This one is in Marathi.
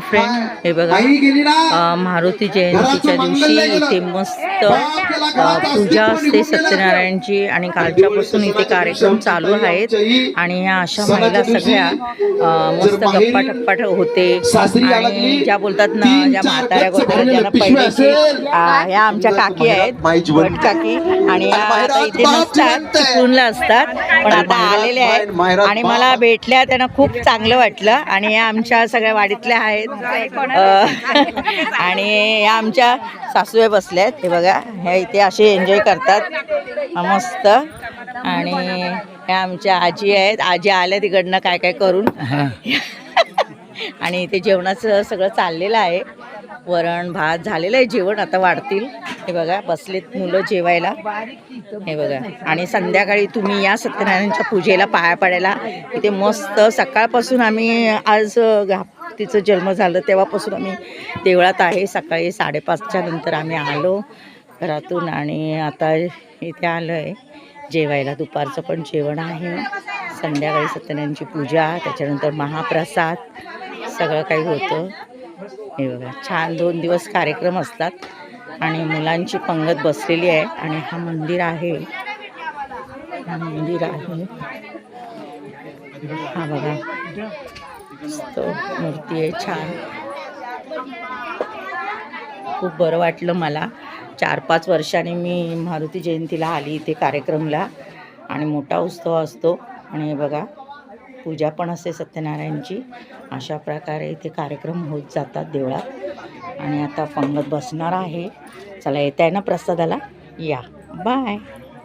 फ्रेंड, हे बघा मारुती जयंतीच्या दिवशी इथे मस्त पूजा असते सत्यनारायणची आणि कालच्यापासून इथे कार्यक्रम चालू आहेत आणि ह्या अशा महिला सगळ्या मस्त गप्पा टप्पा होते आणि ज्या बोलतात ना, ज्या म्हाताऱ्या बोलतात ज्यांना पहिल्याची ह्या आमच्या काकी आहेत, भट काकी, आणि आता इथे नसतात, चिपळूणला असतात, पण आता आलेल्या आहेत आणि मला भेटल्या, त्यांना खूप चांगलं वाटलं. आणि या आमच्या सगळ्या वाडीतल्या आहेत आणि या आमच्या सासूबाई बसल्या आहेत, हे बघा, ह्या इथे असे एन्जॉय करतात मस्त. आणि ह्या आमच्या आजी आहेत, आजी आल्या तिकडनं काय काय करून आणि इथे जेवणाचं सगळं चाललेलं आहे, वरण भात झालेलं आहे, जेवण आता वाढतील. हे बघा बसलेत मुलं जेवायला, हे बघा. आणि संध्याकाळी तुम्ही या सत्यनारायणच्या पूजेला पाया पडायला. इथे मस्त सकाळपासून आम्ही, आज तिचं जन्म झालं तेव्हापासून आम्ही देवळात आहे. सकाळी 5:30च्या नंतर आम्ही आलो घरातून आणि आता इथे आलो आहे जेवायला. दुपारचं पण जेवण आहे, संध्याकाळी सत्यनारायणची पूजा, त्याच्यानंतर महाप्रसाद, सगळं काही होतं. हे बघा छान 2 दिवस कार्यक्रम असतात आणि मुलांची पंगत बसलेली आहे. आणि हा मंदिर आहे, हा मंदिर आहे, हा बघा मस्त मूर्ती आहे, छान. खूप बरं वाटलं मला. 4-5 वर्षांनी मी मारुती जयंतीला आली इथे कार्यक्रमला आणि मोठा उत्सव असतो. आणि हे बघा पूजा पण असते सत्यनारायणची. अशा प्रकारे इथे कार्यक्रम होत जातात देवळात. आणि आता पंगत बसणार आहे. चला, येत आहे ना प्रसादाला, या, बाय.